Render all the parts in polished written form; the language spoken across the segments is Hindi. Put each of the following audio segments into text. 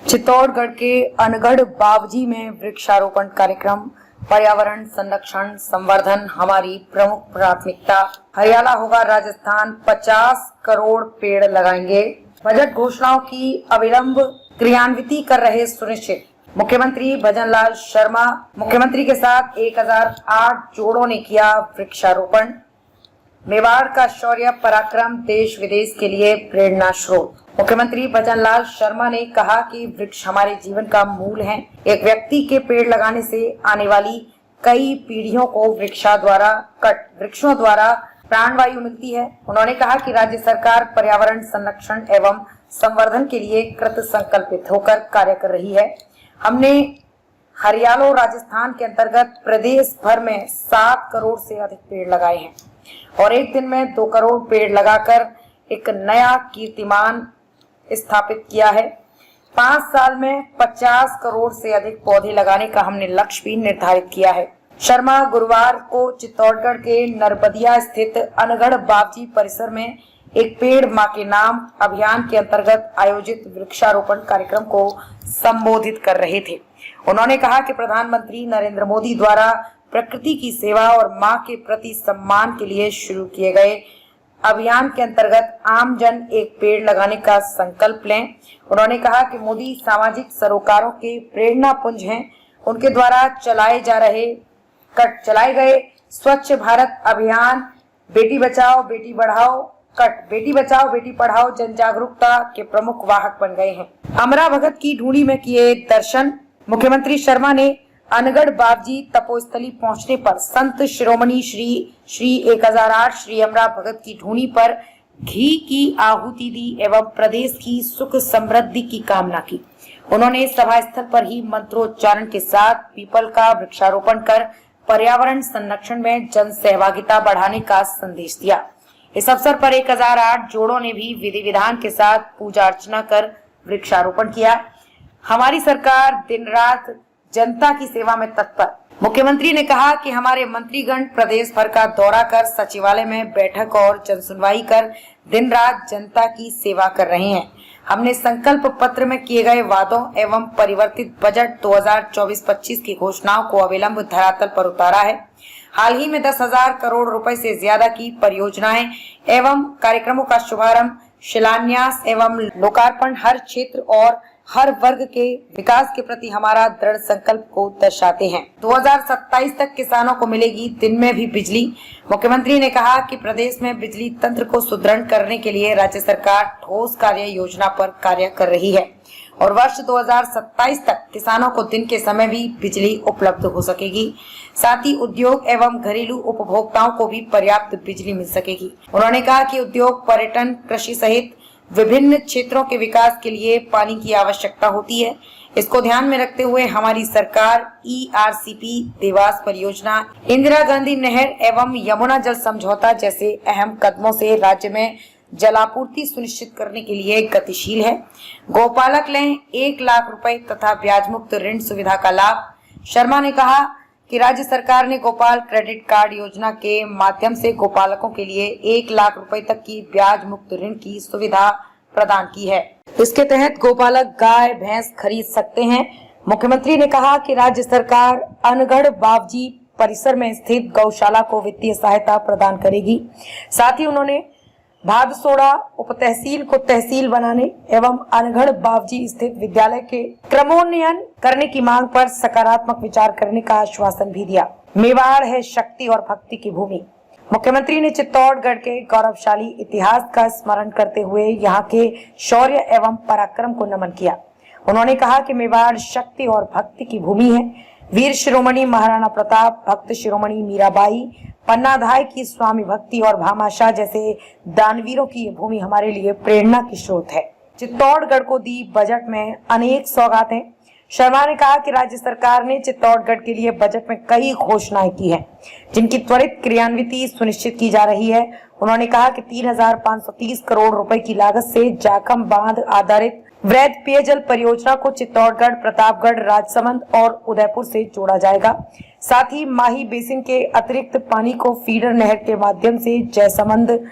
चित्तौड़गढ़ के अनगढ़ बावजी में वृक्षारोपण कार्यक्रम। पर्यावरण संरक्षण संवर्धन हमारी प्रमुख प्राथमिकता। हरियाला होगा राजस्थान, 50 करोड़ पेड़ लगाएंगे। बजट घोषणाओं की अविलंब क्रियान्विति कर रहे सुनिश्चित। मुख्यमंत्री भजनलाल शर्मा। मुख्यमंत्री के साथ 1008 जोड़ों ने किया वृक्षारोपण। मेवाड़ का शौर्य पराक्रम देश विदेश के लिए प्रेरणा स्रोत। मुख्यमंत्री भजनलाल शर्मा ने कहा कि वृक्ष हमारे जीवन का मूल है। एक व्यक्ति के पेड़ लगाने से आने वाली कई पीढ़ियों को वृक्षों द्वारा प्राणवायु मिलती है। उन्होंने कहा कि राज्य सरकार पर्यावरण संरक्षण एवं संवर्धन के लिए कृत संकल्पित होकर कार्य कर रही है। हमने हरियाला राजस्थान के अंतर्गत प्रदेश भर में 7 करोड़ से अधिक पेड़ लगाए हैं और एक दिन में 2 करोड़ पेड़ लगाकर एक नया कीर्तिमान स्थापित किया है। 5 साल में 50 करोड़ से अधिक पौधे लगाने का हमने लक्ष्य भी निर्धारित किया है। शर्मा गुरुवार को चित्तौड़गढ़ के नरबदिया स्थित अनगढ़ बावजी परिसर में एक पेड़ मां के नाम अभियान के अंतर्गत आयोजित वृक्षारोपण कार्यक्रम को संबोधित कर रहे थे। उन्होंने कहा कि प्रधानमंत्री नरेंद्र मोदी द्वारा प्रकृति की सेवा और मां के प्रति सम्मान के लिए शुरू किए गए अभियान के अंतर्गत आम जन एक पेड़ लगाने का संकल्प लें। उन्होंने कहा कि मोदी सामाजिक सरोकारों के प्रेरणा पुंज हैं। उनके द्वारा चलाए गए स्वच्छ भारत अभियान, बेटी बचाओ बेटी पढ़ाओ जन जागरूकता के प्रमुख वाहक बन गए हैं। अमरा भगत की ढूंढी में किए दर्शन। मुख्यमंत्री शर्मा ने अनगढ़ बावजी तपोस्थली पहुंचने पर संत शिरोमणि श्री 1008 श्री अमरा भगत की ढूंढी पर घी की आहुति दी एवं प्रदेश की सुख समृद्धि की कामना की। उन्होंने सभा स्थल पर ही मंत्रोच्चारण के साथ पीपल का वृक्षारोपण कर पर्यावरण संरक्षण में जन सहभागिता बढ़ाने का संदेश दिया। इस अवसर पर 1008 जोड़ों ने भी विधि विधान के साथ पूजा अर्चना कर वृक्षारोपण किया। हमारी सरकार दिन रात जनता की सेवा में तत्पर। मुख्यमंत्री ने कहा कि हमारे मंत्रीगण प्रदेश भर का दौरा कर सचिवालय में बैठक और जनसुनवाई कर दिन रात जनता की सेवा कर रहे हैं। हमने संकल्प पत्र में किए गए वादों एवं परिवर्तित बजट 2024-25 की घोषणाओं को अविलंब धरातल पर उतारा है। हाल ही में 10,000 करोड़ रुपए से ज्यादा की परियोजनाएं एवं कार्यक्रमों का शुभारंभ, शिलान्यास एवं लोकार्पण हर क्षेत्र और हर वर्ग के विकास के प्रति हमारा दृढ़ संकल्प को दर्शाते हैं। 2027 तक किसानों को मिलेगी दिन में भी बिजली। मुख्यमंत्री ने कहा कि प्रदेश में बिजली तंत्र को सुदृढ़ करने के लिए राज्य सरकार ठोस कार्य योजना पर कार्य कर रही है और वर्ष 2027 तक किसानों को दिन के समय भी बिजली उपलब्ध हो सकेगी। साथ ही उद्योग एवं घरेलू उपभोक्ताओं को भी पर्याप्त बिजली मिल सकेगी। उन्होंने कहा कि उद्योग, पर्यटन, कृषि सहित विभिन्न क्षेत्रों के विकास के लिए पानी की आवश्यकता होती है। इसको ध्यान में रखते हुए हमारी सरकार ERCP, देवास परियोजना, इंदिरा गांधी नहर एवं यमुना जल समझौता जैसे अहम कदमों से राज्य में जलापूर्ति सुनिश्चित करने के लिए गतिशील है। गौपालक लें 1 लाख रुपए तथा ब्याज मुक्त ऋण सुविधा का लाभ। शर्मा ने कहा कि राज्य सरकार ने गोपाल क्रेडिट कार्ड योजना के माध्यम से गोपालकों के लिए 1 लाख रुपए तक की ब्याज मुक्त ऋण की सुविधा प्रदान की है। इसके तहत गोपालक गाय भैंस खरीद सकते हैं। मुख्यमंत्री ने कहा कि राज्य सरकार अनगढ़ बावजी परिसर में स्थित गौशाला को वित्तीय सहायता प्रदान करेगी। साथ ही उन्होंने भादसोड़ा उप तहसील को तहसील बनाने एवं अनगढ़ बावजी स्थित विद्यालय के क्रमोन्नयन करने की मांग पर सकारात्मक विचार करने का आश्वासन भी दिया। मेवाड़ है शक्ति और भक्ति की भूमि। मुख्यमंत्री ने चित्तौड़गढ़ के गौरवशाली इतिहास का स्मरण करते हुए यहाँ के शौर्य एवं पराक्रम को नमन किया। उन्होंने कहा कि मेवाड़ शक्ति और भक्ति की भूमि है। वीर शिरोमणि महाराणा प्रताप, भक्त शिरोमणि मीराबाई, पन्नाधाय की स्वामी भक्ति और भामाशाह जैसे दानवीरों की ये भूमि हमारे लिए प्रेरणा की स्रोत है। चित्तौड़गढ़ को दी बजट में अनेक सौगातें। शर्मा ने कहा कि राज्य सरकार ने चित्तौड़गढ़ के लिए बजट में कई घोषणाएं की हैं, जिनकी त्वरित क्रियान्विति सुनिश्चित की जा रही है। उन्होंने कहा कि 3,530 करोड़ रुपए की लागत से जाखम बांध आधारित वृहद पेयजल परियोजना को चित्तौड़गढ़, प्रतापगढ़, राजसमंद और उदयपुर से जोड़ा जाएगा। साथ ही माही बेसिन के अतिरिक्त पानी को फीडर नहर के माध्यम से जयसमंद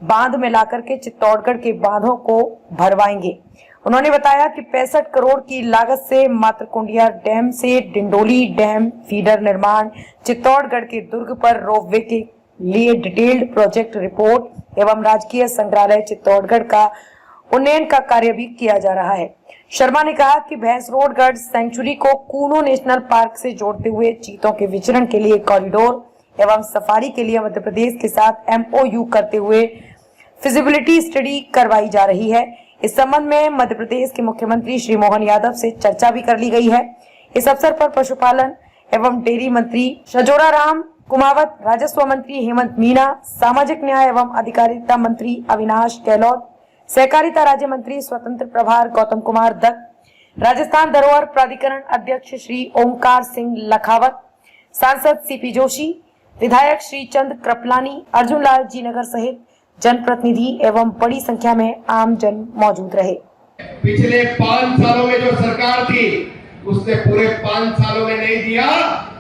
बांध में लाकर के चित्तौड़गढ़ के बांधों को भरवाएंगे। उन्होंने बताया कि 65 करोड़ की लागत से मातरकुंडिया डैम से डिंडोली डैम फीडर निर्माण, चित्तौड़गढ़ के दुर्ग पर रोपवे के लिए डिटेल्ड प्रोजेक्ट रिपोर्ट एवं राजकीय संग्रहालय चित्तौड़गढ़ का उन्नयन का कार्य भी किया जा रहा है। शर्मा ने कहा कि भैंसरोडगढ़ सेंचुरी को कूनो नेशनल पार्क से जोड़ते हुए चीतों के विचरण के लिए कॉरिडोर एवं सफारी के लिए मध्य प्रदेश के साथ MOU करते हुए फिजिबिलिटी स्टडी करवाई जा रही है। इस संबंध में मध्य प्रदेश के मुख्यमंत्री श्री मोहन यादव से चर्चा भी कर ली गई है। इस अवसर पर पशुपालन एवं डेयरी मंत्री शजोरा राम कुमावत, राजस्व मंत्री हेमंत मीना, सामाजिक न्याय एवं अधिकारिता मंत्री अविनाश गहलोत, सहकारिता राज्य मंत्री स्वतंत्र प्रभार गौतम कुमार दत्त, राजस्थान धरोहर प्राधिकरण अध्यक्ष श्री ओमकार सिंह लखावत, सांसद CP जोशी, विधायक श्री चंद कृपलानी, अर्जुन लाल जी नगर सहित जनप्रतिनिधि एवं बड़ी संख्या में आम जन मौजूद रहे। पिछले 5 सालों में जो सरकार थी उसने पूरे 5 सालों में नहीं दिया,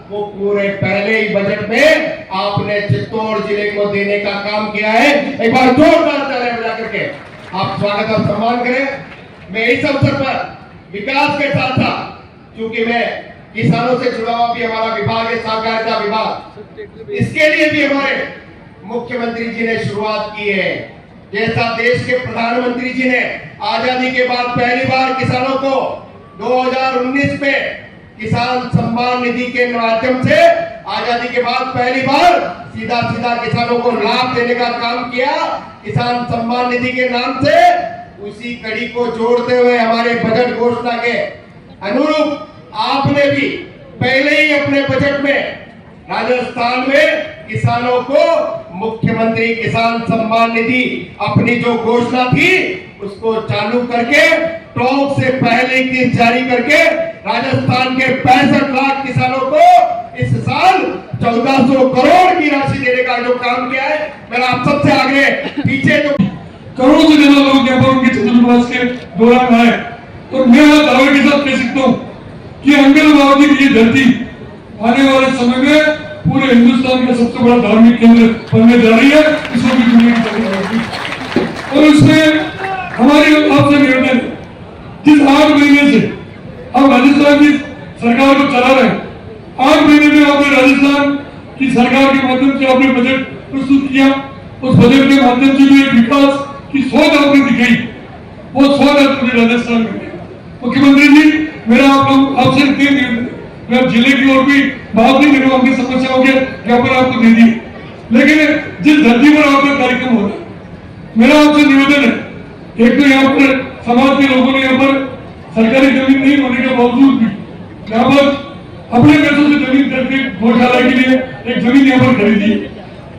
वो पूरे पहले ही बजट में आपने चित्तौड़ जिले को देने का काम किया है। एक बार जोरदार तालियां बजा करके आप स्वागत और सम्मान करें। मैं इस अवसर पर विकास के साथ था, क्योंकि मैं किसानों से जुड़ा हुआ भी हमारा विभाग है, सहकारिता विभाग, इसके लिए भी हमारे मुख्यमंत्री जी ने शुरुआत की है। जैसा देश के प्रधानमंत्री जी ने आजादी के बाद पहली बार किसानों को 2019 में किसान सम्मान निधि के माध्यम से आजादी के बाद पहली बार सीधा किसानों को लाभ देने का काम किया किसान सम्मान निधि के नाम से, उसी कड़ी को जोड़ते हुए हमारे बजट घोषणा के अनुरूप आपने भी पहले ही अपने बजट में राजस्थान में किसानों को मुख्यमंत्री किसान सम्मान निधि अपनी जो घोषणा थी उसको चालू करके टॉप से पहले किस्त जारी करके राजस्थान के 65 लाख किसानों को इस साल 1400 करोड़ की राशि देने का जो काम किया है, मेरा आप सबसे आगे पीछे जो करोड़ों से ज्यादा लोग यहाँ पर उनके चतुर्मास के दौरान आए, तो मैं दावे के साथ कह सकता हूँ कि अंगनबाड़ी की ये धरती आने वाले समय में पूरे हिंदुस्तान का सबसे बड़ा धार्मिक केंद्र बनने जा रही है। इसको भी दुनिया की तरफ और इसमें हमारी आपसे निवेदन है, जिस 8 महीने से हम राजस्थान की सरकार को चला रहे हैं, 8 महीने में आपने राजस्थान की सरकार के माध्यम से आपने बजट प्रस्तुत किया। उस बजट के माध्यम से भी एक विकास की सोच आपने दिखाई, वो सोच है पूरे राजस्थान में। मुख्यमंत्री जी, मेरा आपसे निवेदन, मैं जिले की ओर भी बात नहीं करूँ, आपकी समस्याओं के ज्ञापन आपको दे दिए, लेकिन जिस धरती पर आपका कार्यक्रम हो रहा है, मेरा आपसे निवेदन है, एक तो यहाँ पर समाज के लोगों ने यहाँ पर सरकारी जमीन नहीं होने के बावजूद भी यहाँ पर अपने पैसों से जमीन करके गौशाला के लिए एक जमीन यहाँ पर खरीदी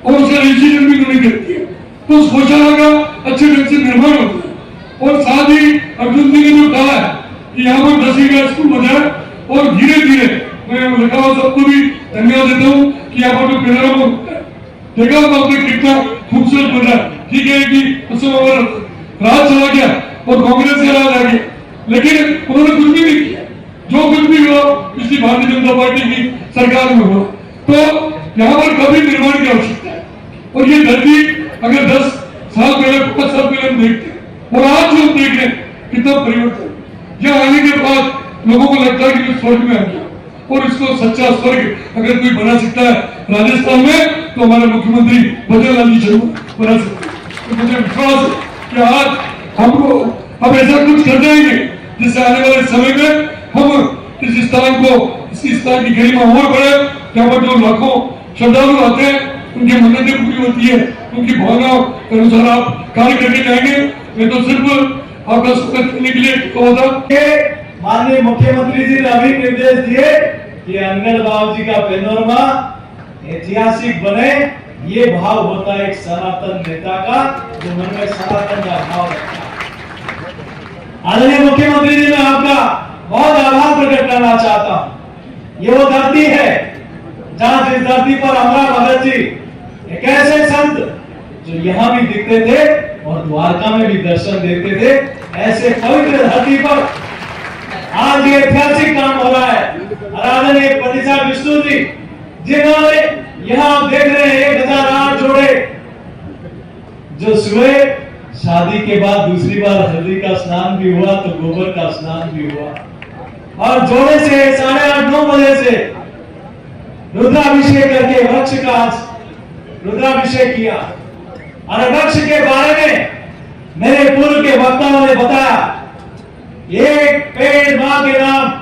और उसका रजिस्ट्रेशन भी उन्होंने कर दिया, तो उस गौशाला का अच्छे ढंग से निर्माण होता है। और साथ ही अर्जुन जी ने जो कहा है कि यहाँ पर 10वीं का स्कूल बना है और धीरे धीरे मैं लिखा हुआ सबको भी धन्यवाद देता हूँ कि यहाँ पर जो पिलरों देखा आपने कितना खूबसूरत बना है। ठीक है कि उस समय राज चला गया और कांग्रेस का राज आ गया, लेकिन उन्होंने कुछ भी नहीं किया। जो कुछ भी हुआ पिछली भारतीय जनता पार्टी की सरकार में हुआ, तो यहाँ पर कभी निर्माण की आवश्यकता है। और ये धरती अगर 10 साल पहले 5 साल पहले हम देखते और आज जो हम देख रहे हैं कितना परिवर्तन, यहाँ आने के बाद लोगों को लगता है कि स्वर्ग में आ गया, और इसको सच्चा स्वर्ग अगर कोई बना सकता है राजस्थान में, तो हमारे मुख्यमंत्री बजरंग लाल जी जरूर बना सकते हैं। तो मुझे विश्वास है कि आज हमको अब ऐसा कुछ कर जाएंगे जिससे आने वाले समय में हम इस स्थान को, इस स्थान की गरिमा और बढ़े। यहाँ पर जो लाखों श्रद्धालु आते हैं उनकी मन्नतें पूरी होती है, उनकी भावनाओं के अनुसार आप कार्य करके जाएंगे। मैं तो सिर्फ आपका स्वागत करने के लिए कहा था। माननीय मुख्यमंत्री जी ने अभी निर्देश दिए कि अंगनबाड़ी जी का पैनोरमा ऐतिहासिक बने। ये भाव होता है एक सनातन नेता का, जो मन में सनातन का भाव रखता है। आदरणीय मुख्यमंत्री जी, मैं आपका बहुत आभार प्रकट करना चाहता हूँ। ये वो धरती है जहाँ जिस धरती पर अमरा भगत जी एक ऐसे संत जो यहाँ भी दिखते थे और द्वारका में भी दर्शन देते थे, ऐसे पवित्र धरती पर आज ये ऐतिहासिक काम हो रहा है। आदरणीय पंडित विष्णु जी, जिन्होंने यहाँ आप देख रहे हैं 1008 जोड़े जो सुबह शादी के बाद दूसरी बार हल्दी का स्नान भी हुआ तो गोबर का स्नान भी हुआ। और जोड़े से 8:30-9 बजे से रुद्राभिषेक करके वृक्ष का आज रुद्राभिषेक किया। और वृक्ष के बारे में मेरे पूर्व के वक्ताओं ने बताया, एक पेड़ मां के नाम,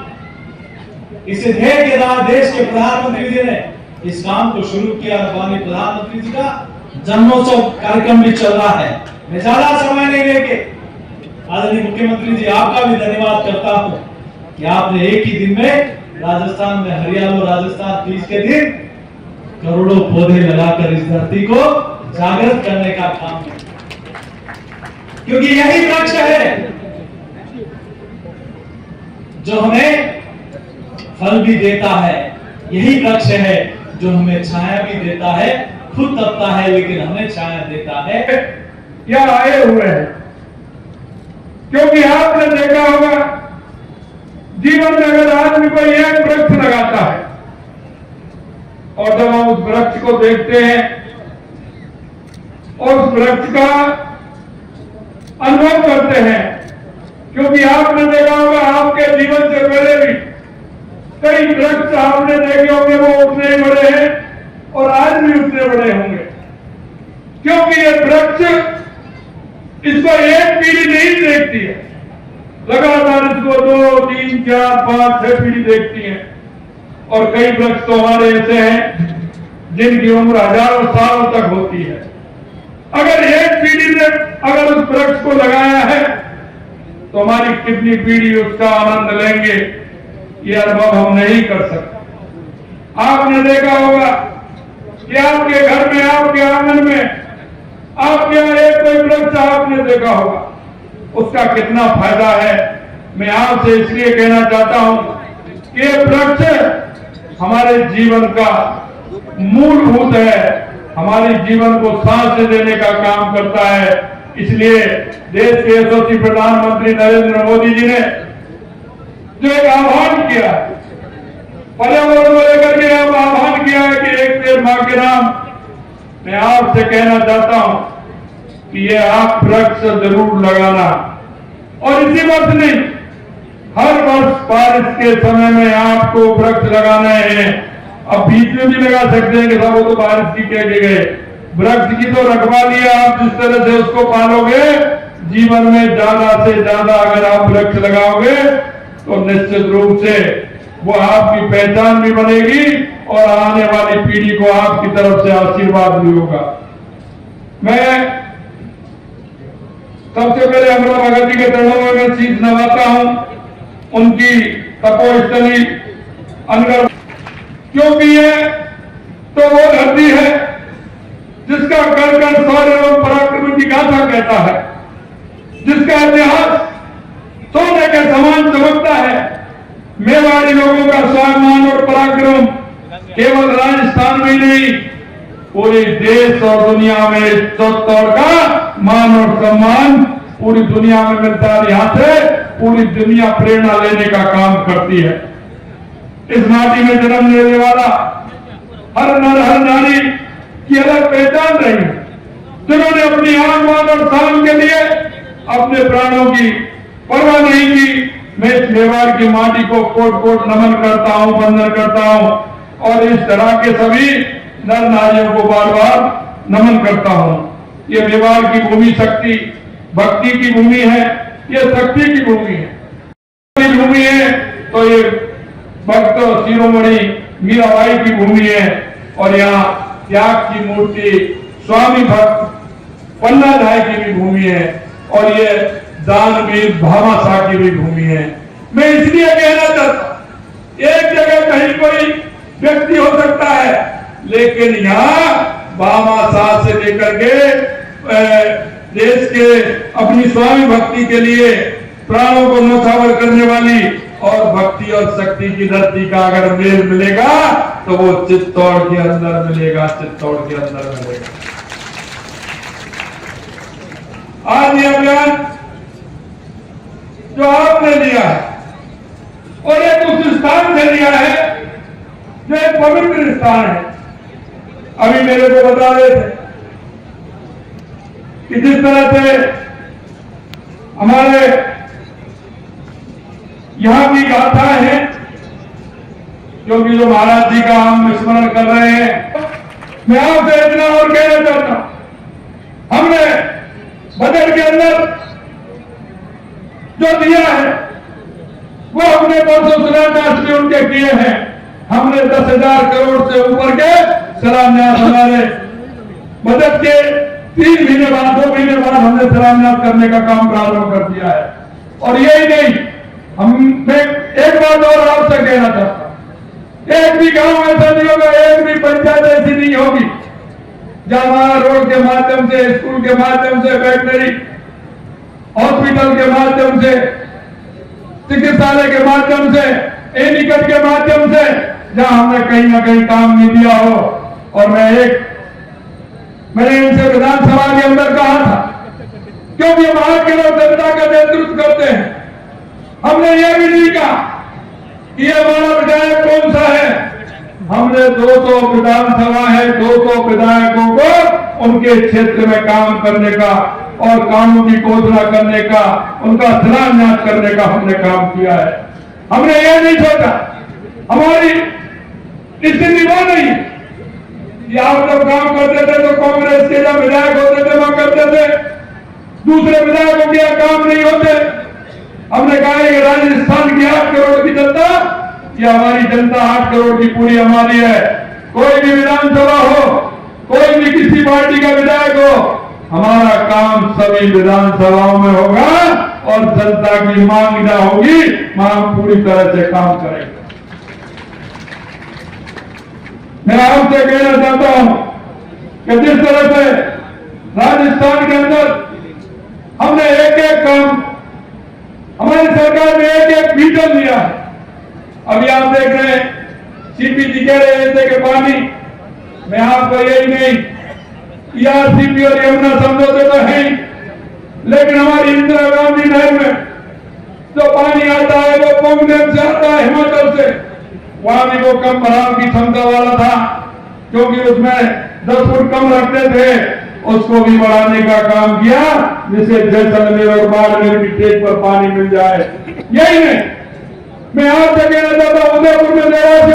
इस ध्येय के साथ देश के प्रधानमंत्री जी ने इस काम को शुरू किया। माननीय प्रधानमंत्री जी का जन्मोत्सव कार्यक्रम भी चल रहा है। मैं ज्यादा समय नहीं लेके आदरणीय मुख्यमंत्री जी आपका भी धन्यवाद करता हूं कि आपने एक ही दिन में राजस्थान में हरियाणा राजस्थान तीज के दिन करोड़ों पौधे लगाकर इस धरती को जागृत करने का काम किया। क्योंकि यही वृक्ष है जो हमें फल भी देता है, यही वृक्ष है जो हमें छाया भी देता है, खुद तपता है लेकिन हमें छाया देता है। या आए हुए हैं, क्योंकि आपने देखा होगा जीवन में अगर आदमी कोई एक वृक्ष लगाता है और जब हम उस वृक्ष को देखते हैं और उस वृक्ष का अनुभव करते हैं, क्योंकि आपने देखा होगा आपके जीवन से पहले भी कई वृक्ष आपने देखे होंगे, वो उतने ही बड़े हैं और आज भी उतने बड़े होंगे, क्योंकि ये वृक्ष इसको एक पीढ़ी नहीं देखती है, लगातार इसको 2, 3, 4, 5, 6 पीढ़ी देखती है। और कई वृक्ष तो हमारे ऐसे हैं जिनकी उम्र हजारों सालों तक होती है। अगर एक पीढ़ी ने अगर उस वृक्ष को लगाया है तो हमारी कितनी पीढ़ी उसका आनंद लेंगे, ये अनुभव हम नहीं कर सकते। आपने देखा होगा कि आपके घर में, आपके आंगन में, आपके यहाँ एक कोई वृक्ष आपने देखा होगा, उसका कितना फायदा है। मैं आपसे इसलिए कहना चाहता हूं कि ये वृक्ष हमारे जीवन का मूलभूत है, हमारे जीवन को सांस देने का काम करता है। इसलिए देश के यशस्वी प्रधानमंत्री नरेंद्र मोदी जी ने जो एक आह्वान किया, पर्यावरण को लेकर के आह्वान किया है कि एक पेड़ मां के नाम, मैं आपसे कहना चाहता हूं कि ये आप वृक्ष जरूर लगाना। और इसी वर्ष नहीं, हर वर्ष बारिश के समय में आपको वृक्ष लगाना है। अब बीच में भी लगा सकते हैं कि सब वो तो बारिश की कह के गए, वृक्ष की तो रखवाली आप जिस तरह से उसको पालोगे, जीवन में ज्यादा से ज्यादा अगर आप वृक्ष लगाओगे तो निश्चित रूप से वो आपकी पहचान भी बनेगी और आने वाली पीढ़ी को आपकी तरफ से आशीर्वाद भी होगा। मैं सबसे पहले अमरा भगत जी के चरणों में मैं शीश नवाता हूं, उनकी तपोस्थली अनगढ़, क्योंकि ये तो वो धरती है जिसका कर कर शौर्य एवं पराक्रम की गाथा कहता है, जिसका इतिहास सोने के समान चमकता है। मेवाड़ी लोगों का स्वाभिमान और पराक्रम केवल राजस्थान में ही नहीं, पूरे देश और दुनिया में चौतौर का मान और सम्मान पूरी दुनिया में मिलता है। यहां से पूरी दुनिया प्रेरणा लेने का काम करती है। इस माटी में जन्म लेने वाला हर नर हर नारी की अलग पहचान रही है, जिन्होंने अपनी आन बान और शान के लिए अपने प्राणों की परवाह नहीं की। मैं इस मेवाड़ की माटी को कोट कोट नमन करता हूं, वंदन करता हूं और इस तरह के सभी नर नारियों को बार बार नमन करता हूं। ये मेवाड़ की भूमि शक्ति भक्ति की भूमि है, ये शक्ति की भूमि है। भूमि है तो ये भक्त शिरोमणि मीराबाई की भूमि है और यहाँ त्याग की मूर्ति स्वामी भक्त पन्ना राय की भी भूमि है और ये दानवीर भामाशाह की भी भूमि है। मैं इसलिए कहना चाहता, एक जगह कहीं कोई व्यक्ति हो सकता है, लेकिन यहाँ भामाशाह से लेकर के देश के अपनी स्वामी भक्ति के लिए प्राणों को न्यौछावर करने वाली और भक्ति और शक्ति की धरती का अगर मेल मिलेगा तो वो चित्तौड़ के अंदर मिलेगा, चित्तौड़ के अंदर मिलेगा। आज ये अभियान जो आपने लिया है और एक उस स्थान से लिया है जो एक पवित्र स्थान है। अभी मेरे को बता रहे थे कि जिस तरह से हमारे यहाँ की गाथा है, क्योंकि जो महाराज जी का हम स्मरण कर रहे हैं। मैं आपसे इतना और कहना चाहता हूं, हमने बजट के अंदर जो दिया है वो अपने परसों शिलान्यास भी उनके किए हैं। हमने 10,000 करोड़ से ऊपर के शिलान्यास हमारे बजट के 3 महीने बाद 2 महीने बाद हमने शिलान्यास करने का काम प्रारंभ कर दिया है। और यही नहीं, मैं एक बात और आपसे कहना चाहता हूं, एक भी गांव ऐसा नहीं होगा, एक भी पंचायत ऐसी नहीं होगी जहां हमारा रोड के माध्यम से, स्कूल के माध्यम से, वेटनरी हॉस्पिटल के माध्यम से, चिकित्सालय के माध्यम से, एनीकट के माध्यम से, जहां हमने कहीं ना कहीं काम नहीं दिया हो। और मैंने इनसे विधानसभा के अंदर कहा था, क्योंकि हम आपके लोग जनता का नेतृत्व करते हैं, हमने यह भी नहीं कहा कि ये हमारा विधायक कौन सा है। हमने 200 विधानसभा है, 200 विधायकों को उनके क्षेत्र में काम करने का और कामों की घोषणा करने का, उनका शिलान्यास करने का हमने काम किया है। हमने यह नहीं सोचा, हमारी स्थिति वो नहीं कि आप जब काम करते थे तो कांग्रेस के जब विधायक होते थे वहां करते थे, दूसरे विधायकों के काम नहीं होते। हमने कहा कि राजस्थान की 8 करोड़ की जनता, ये हमारी जनता 8 करोड़ की पूरी हमारी है। कोई भी विधानसभा हो, कोई भी किसी पार्टी का विधायक हो, हमारा काम सभी विधानसभाओं में होगा और जनता की मांग न होगी, हम पूरी तरह से काम करेंगे। मैं आपसे कहना चाहता हूं कि जिस तरह से राजस्थान के अंदर हमने एक काम, हमारी सरकार ने एक मीटर लिया है। अभी आप देख रहे हैं सीपीजी कह रहे थे कि पानी, मैं आपको यही नहीं, ईआरसीपी और यमुना समझौते तो है ही, लेकिन हमारी इंदिरा गांधी नहर में जो पानी आता है वो पोंगनेर से आता है, हिमाचल से। वहां भी वो कम भराव की क्षमता वाला था, क्योंकि उसमें 10 फुट कम रखते थे, उसको भी बढ़ाने का काम किया, जिससे जैसलमेर और बाड़मेर की टेक पर पानी मिल जाए। यही नहीं, मैं आपसे कहना चाहता हूं, उदयपुर में